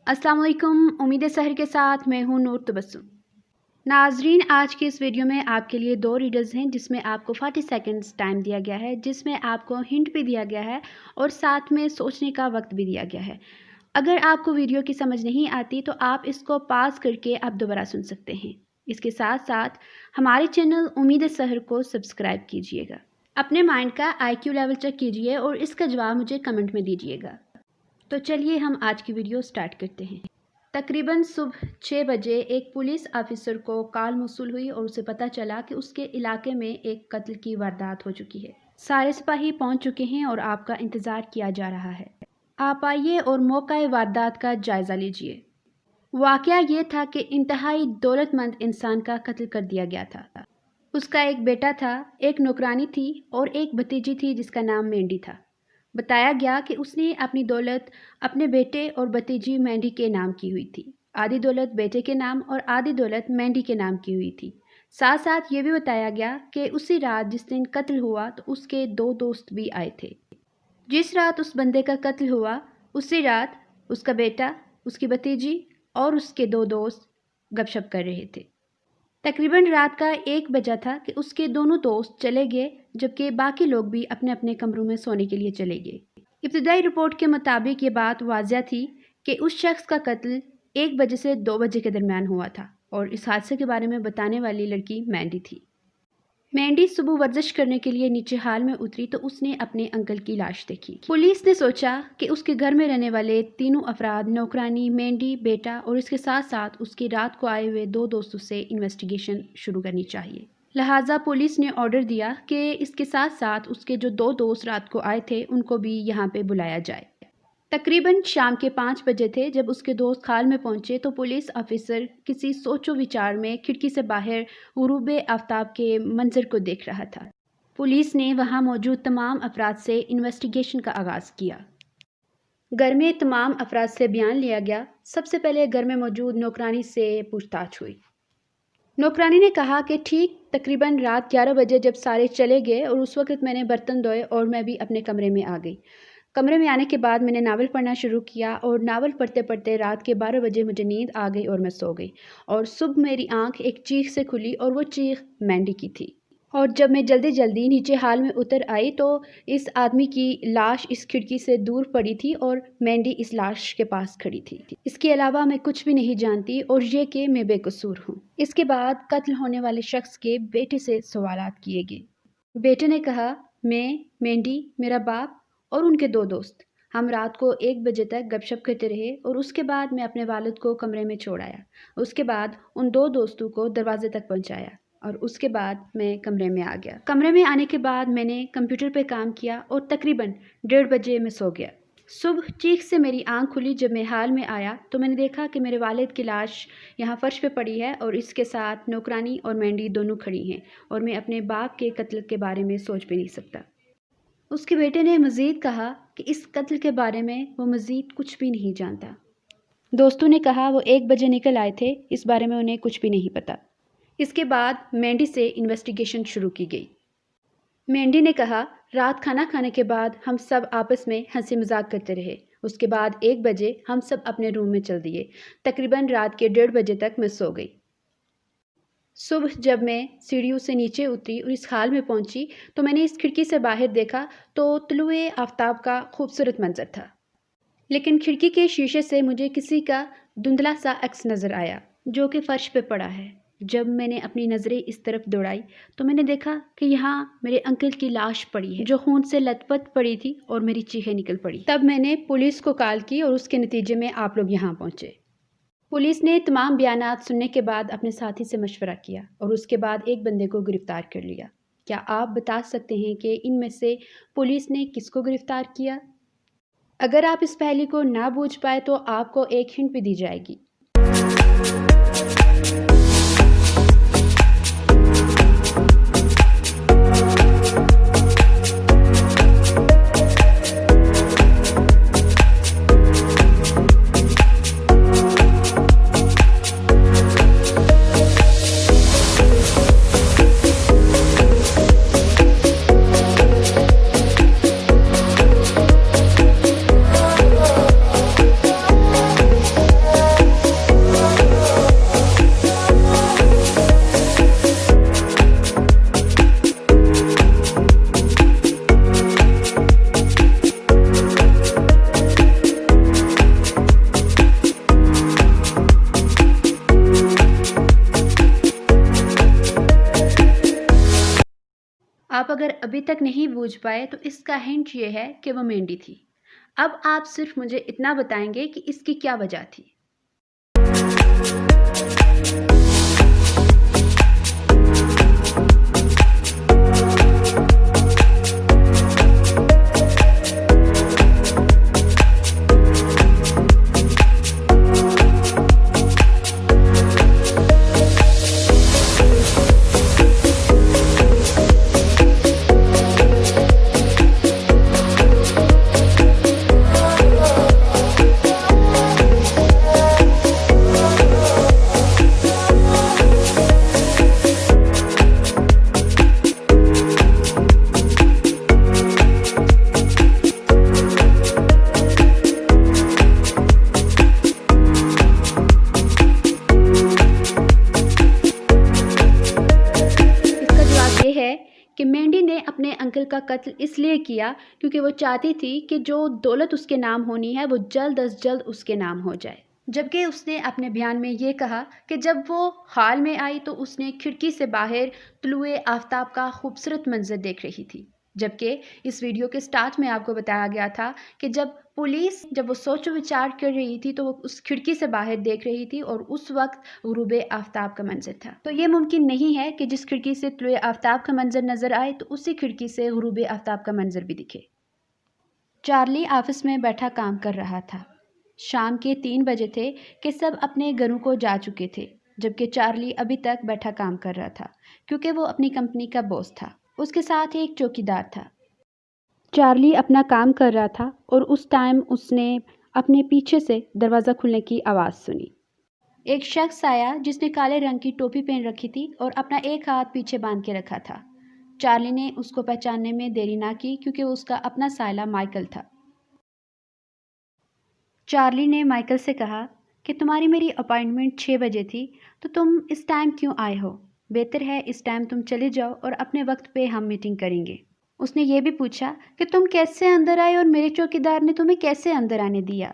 अस्सलाम वालेकुम। उम्मीद सहर के साथ मैं हूं नूर तबस्सुम। नाजरीन, आज की इस वीडियो में आपके लिए 2 रीडर्स हैं जिसमें आपको 40 सेकंड्स टाइम दिया गया है, जिसमें आपको हिंट भी दिया गया है और साथ में सोचने का वक्त भी दिया गया है। अगर आपको वीडियो की समझ नहीं आती तो आप इसको पॉज करके आप दोबारा सुन सकते हैं। इसके साथ साथ हमारे चैनल उम्मीद सहर को सब्सक्राइब कीजिएगा। अपने माइंड का IQ लेवल चेक कीजिए और इसका जवाब मुझे कमेंट में दीजिएगा। तो चलिए हम आज की वीडियो स्टार्ट करते हैं। तकरीबन सुबह 6 बजे एक पुलिस ऑफिसर को कॉल मौसूल हुई और उसे पता चला कि उसके इलाके में एक कत्ल की वारदात हो चुकी है। सारे सिपाही पहुंच चुके हैं और आपका इंतज़ार किया जा रहा है। आप आइए और मौका वारदात का जायज़ा लीजिए। वाक़या ये था कि इंतहाई दौलतमंद इंसान का कत्ल कर दिया गया था। उसका एक बेटा था, एक नौकरानी थी और एक भतीजी थी जिसका नाम मेंढी था। बताया गया कि उसने अपनी दौलत अपने बेटे और भतीजी मेंढी के नाम की हुई थी। आधी दौलत बेटे के नाम और आधी दौलत मेंढी के नाम की हुई थी। साथ साथ ये भी बताया गया कि उसी रात जिस दिन कत्ल हुआ तो उसके 2 दोस्त भी आए थे। जिस रात उस बंदे का कत्ल हुआ उसी रात उसका बेटा, उसकी भतीजी और उसके 2 दोस्त गपशप कर रहे थे। तकरीबन रात का 1 बजा था कि उसके दोनों दोस्त चले गए, जबकि बाकी लोग भी अपने अपने कमरों में सोने के लिए चले गए। इब्तिदाई रिपोर्ट के मुताबिक ये बात वाज़िया थी कि उस शख्स का कत्ल 1 बजे से 2 बजे के दरमियान हुआ था और इस हादसे के बारे में बताने वाली लड़की मेंढी थी। मेंढी सुबह वर्जिश करने के लिए नीचे हाल में उतरी तो उसने अपने अंकल की लाश देखी। पुलिस ने सोचा कि उसके घर में रहने वाले तीनों अफराद, नौकरानी, मेंढी, बेटा और इसके साथ साथ उसकी रात को आए हुए 2 दोस्तों से इन्वेस्टिगेशन शुरू करनी चाहिए। लिहाजा पुलिस ने ऑर्डर दिया कि इसके साथ साथ उसके जो 2 दोस्त रात को आए थे उनको भी यहाँ पे बुलाया जाए। तकरीबन शाम के 5 बजे थे जब उसके दोस्त हाल में पहुंचे तो पुलिस ऑफिसर किसी सोचो विचार में खिड़की से बाहर गुरूब आफ्ताब के मंजर को देख रहा था। पुलिस ने वहां मौजूद तमाम अफराद से इन्वेस्टिगेशन का आगाज़ किया। घर में तमाम अफराद से बयान लिया गया। सबसे पहले घर में मौजूद नौकरानी से पूछताछ हुई। नौकरानी ने कहा कि ठीक तकरीबन रात 11 बजे जब सारे चले गए और उस वक्त मैंने बर्तन धोए और मैं भी अपने कमरे में आ गई। कमरे में आने के बाद मैंने नावल पढ़ना शुरू किया और नावल पढ़ते पढ़ते रात के 12 बजे मुझे नींद आ गई और मैं सो गई और सुबह मेरी आंख एक चीख से खुली और वो चीख मेंढी की थी। और जब मैं जल्दी जल्दी नीचे हाल में उतर आई तो इस आदमी की लाश इस खिड़की से दूर पड़ी थी और मेंढी इस लाश के पास खड़ी थी। इसके अलावा मैं कुछ भी नहीं जानती और ये कि मैं बेकसूर हूँ। इसके बाद कत्ल होने वाले शख्स के बेटे से सवालात किए गए। बेटे ने कहा, मैं, मेंढी, मेरा बाप और उनके 2 दोस्त हम रात को 1 बजे तक गपशप करते रहे और उसके बाद मैं अपने वालिद को कमरे में छोड़ आया। उसके बाद उन 2 दोस्तों को दरवाजे तक पहुंचाया और उसके बाद मैं कमरे में आ गया। कमरे में आने के बाद मैंने कंप्यूटर पे काम किया और तकरीबन 1:30 बजे मैं सो गया। सुबह चीख से मेरी आंख खुली। जब मैं हाल में आया तो मैंने देखा कि मेरे वालिद की लाश यहाँ फर्श पे पड़ी है और इसके साथ नौकरानी और मेंढी दोनों खड़ी हैं और मैं अपने बाप के कत्ल के बारे में सोच भी नहीं सकता। उसके बेटे ने मज़ीद कहा कि इस कत्ल के बारे में वो मज़ीद कुछ भी नहीं जानता। दोस्तों ने कहा वो 1 बजे निकल आए थे, इस बारे में उन्हें कुछ भी नहीं पता। इसके बाद मेंढी से इन्वेस्टिगेशन शुरू की गई। मेंढी ने कहा, रात खाना खाने के बाद हम सब आपस में हंसी मजाक करते रहे। उसके बाद 1 बजे हम सब अपने रूम में चल दिए। तकरीबन रात के 1:30 बजे तक मैं सो गई। सुबह जब मैं सीढ़ियों से नीचे उतरी और इस हाल में पहुंची तो मैंने इस खिड़की से बाहर देखा तो तुलुए आफ्ताब का खूबसूरत मंजर था, लेकिन खिड़की के शीशे से मुझे किसी का धुंधला सा अक्स नज़र आया जो कि फ़र्श पे पड़ा है। जब मैंने अपनी नज़रें इस तरफ दौड़ाई तो मैंने देखा कि यहाँ मेरे अंकल की लाश पड़ी है जो खून से लथपथ पड़ी थी और मेरी चीखें निकल पड़ी। तब मैंने पुलिस को कॉल की और उसके नतीजे में आप लोग यहाँ पहुँचे। पुलिस ने तमाम बयानात सुनने के बाद अपने साथी से मशवरा किया और उसके बाद एक बंदे को गिरफ्तार कर लिया। क्या आप बता सकते हैं कि इनमें से पुलिस ने किसको गिरफ्तार किया? अगर आप इस पहेली को ना बूझ पाए तो आपको एक हिंट भी दी जाएगी। آپ اگر ابھی تک نہیں بوجھ پائے تو اس کا ہنٹ یہ ہے کہ وہ مینڈی تھی۔ اب آپ صرف مجھے اتنا بتائیں گے کہ اس کی کیا وجہ تھی۔ کہ مینڈی نے اپنے انکل کا قتل اس لیے کیا کیونکہ وہ چاہتی تھی کہ جو دولت اس کے نام ہونی ہے وہ جلد از جلد اس کے نام ہو جائے، جبکہ اس نے اپنے بیان میں یہ کہا کہ جب وہ حال میں آئی تو اس نے کھڑکی سے باہر طلوع آفتاب کا خوبصورت منظر دیکھ رہی تھی، جبکہ اس ویڈیو کے سٹارٹ میں آپ کو بتایا گیا تھا کہ جب وہ سوچ و وچار کر رہی تھی تو وہ اس کھڑکی سے باہر دیکھ رہی تھی اور اس وقت غروب آفتاب کا منظر تھا۔ تو یہ ممکن نہیں ہے کہ جس کھڑکی سے طلوع آفتاب کا منظر نظر آئے تو اسی کھڑکی سے غروب آفتاب کا منظر بھی دکھے۔ چارلی آفس میں بیٹھا کام کر رہا تھا۔ شام کے 3 بجے تھے کہ سب اپنے گھروں کو جا چکے تھے، جبکہ چارلی ابھی تک بیٹھا کام کر رہا تھا کیونکہ وہ اپنی کمپنی کا باس تھا۔ اس کے ساتھ ایک چوکیدار تھا۔ چارلی اپنا کام کر رہا تھا اور اس ٹائم اس نے اپنے پیچھے سے دروازہ کھلنے کی آواز سنی۔ ایک شخص آیا جس نے کالے رنگ کی ٹوپی پہن رکھی تھی اور اپنا ایک ہاتھ پیچھے باندھ کے رکھا تھا۔ چارلی نے اس کو پہچاننے میں دیری نہ کی کیونکہ اس کا اپنا سائلہ مائیکل تھا۔ چارلی نے مائیکل سے کہا کہ تمہاری میری اپائنٹمنٹ 6 بجے تھی تو تم اس ٹائم کیوں آئے ہو؟ بہتر ہے اس ٹائم تم چلے جاؤ اور اپنے وقت پہ ہم میٹنگ کریں گے۔ اس نے یہ بھی پوچھا کہ تم کیسے اندر آئے اور میرے چوکیدار نے تمہیں کیسے اندر آنے دیا؟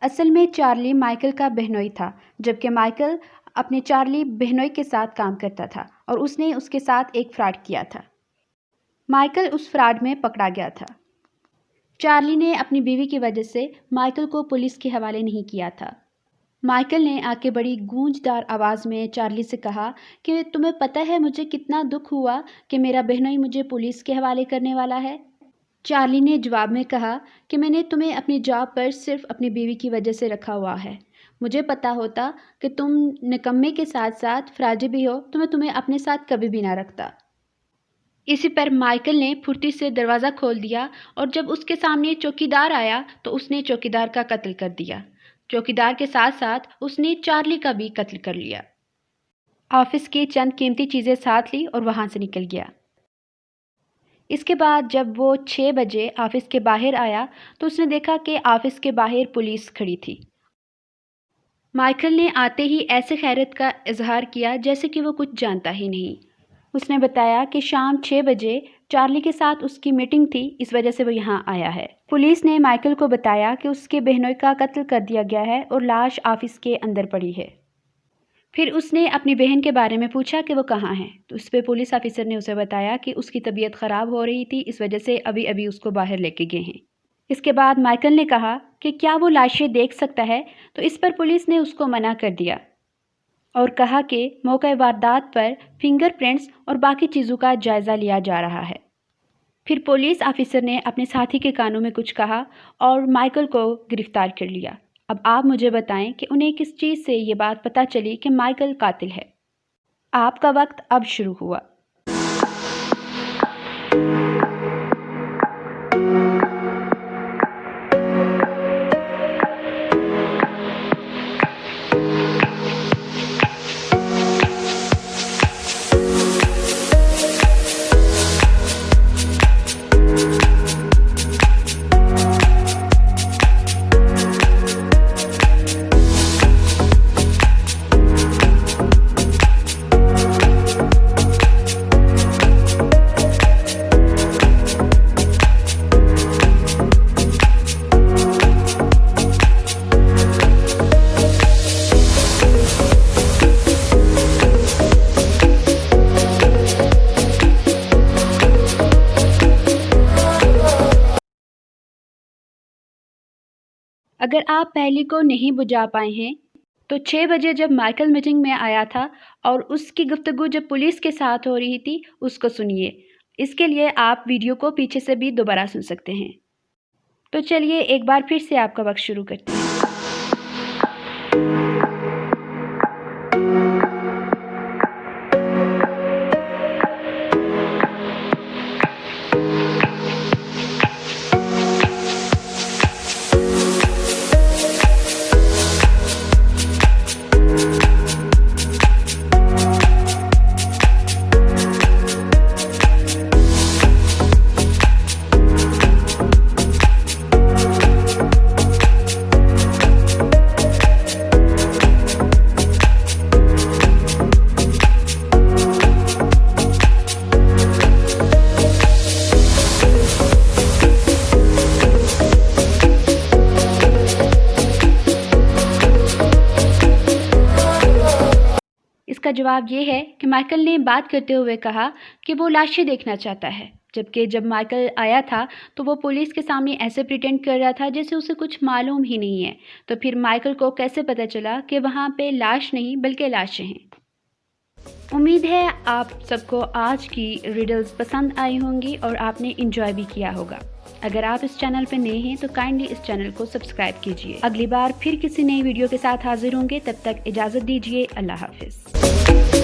اصل میں چارلی مائیکل کا بہنوئی تھا، جبکہ مائیکل اپنے چارلی بہنوئی کے ساتھ کام کرتا تھا اور اس نے اس کے ساتھ ایک فراڈ کیا تھا۔ مائیکل اس فراڈ میں پکڑا گیا تھا۔ چارلی نے اپنی بیوی کی وجہ سے مائیکل کو پولیس کے حوالے نہیں کیا تھا۔ مائیکل نے آ کے بڑی گونجدار آواز میں چارلی سے کہا کہ تمہیں پتہ ہے مجھے کتنا دکھ ہوا کہ میرا بہنوئی مجھے پولیس کے حوالے کرنے والا ہے؟ چارلی نے جواب میں کہا کہ میں نے تمہیں اپنی جاب پر صرف اپنی بیوی کی وجہ سے رکھا ہوا ہے۔ مجھے پتہ ہوتا کہ تم نکمے کے ساتھ ساتھ فراڈی بھی ہو تو میں تمہیں اپنے ساتھ کبھی بھی نہ رکھتا۔ اسی پر مائیکل نے پھرتی سے دروازہ کھول دیا اور جب اس کے سامنے چوکیدار آیا تو اس نے چوکیدار کا قتل کر دیا۔ چوکیدار کے ساتھ ساتھ اس نے چارلی کا بھی قتل کر لیا۔ آفس کی چند قیمتی چیزیں ساتھ لی اور وہاں سے نکل گیا۔ اس کے بعد جب وہ 6 بجے آفس کے باہر آیا تو اس نے دیکھا کہ آفس کے باہر پولیس کھڑی تھی۔ مائیکل نے آتے ہی ایسے خیرت کا اظہار کیا جیسے کہ وہ کچھ جانتا ہی نہیں۔ اس نے بتایا کہ شام 6 بجے چارلی کے ساتھ اس کی میٹنگ تھی، اس وجہ سے وہ یہاں آیا ہے۔ پولیس نے مائیکل کو بتایا کہ اس کے بہنوئی کا قتل کر دیا گیا ہے اور لاش آفس کے اندر پڑی ہے۔ پھر اس نے اپنی بہن کے بارے میں پوچھا کہ وہ کہاں ہے، تو اس پہ پولیس آفیسر نے اسے بتایا کہ اس کی طبیعت خراب ہو رہی تھی، اس وجہ سے ابھی اس کو باہر لے کے گئے ہیں۔ اس کے بعد مائیکل نے کہا کہ کیا وہ لاشیں دیکھ سکتا ہے، تو اس پر پولیس نے اس کو منع کر دیا اور کہا کہ موقع واردات پر فنگر پرنٹس اور باقی چیزوں کا جائزہ لیا جا رہا ہے۔ پھر پولیس آفیسر نے اپنے ساتھی کے کانوں میں کچھ کہا اور مائیکل کو گرفتار کر لیا۔ اب آپ مجھے بتائیں کہ انہیں کس چیز سے یہ بات پتہ چلی کہ مائیکل قاتل ہے؟ آپ کا وقت اب شروع ہوا۔ अगर आप पहली को नहीं बुझा पाए हैं तो 6 बजे जब माइकल मीटिंग में आया था और उसकी गुफ्तगू जब पुलिस के साथ हो रही थी उसको सुनिए। इसके लिए आप वीडियो को पीछे से भी दोबारा सुन सकते हैं। तो चलिए एक बार फिर से आपका वक्त शुरू करते हैं। इसका जवाब ये है कि माइकल ने बात करते हुए कहा कि वो लाशें देखना चाहता है, जबकि जब माइकल आया था तो वो पुलिस के सामने ऐसे प्रिटेंड कर रहा था जैसे उसे कुछ मालूम ही नहीं है। तो फिर माइकल को कैसे पता चला कि वहाँ पे लाश नहीं बल्कि लाशें हैं। उम्मीद है आप सबको आज की रिडल्स पसंद आई होंगी और आपने इंजॉय भी किया होगा। अगर आप इस चैनल पर नए हैं तो काइंडली इस चैनल को सब्सक्राइब कीजिए। अगली बार फिर किसी नई वीडियो के साथ हाजिर होंगे, तब तक इजाज़त दीजिए। अल्लाह हाफिज़।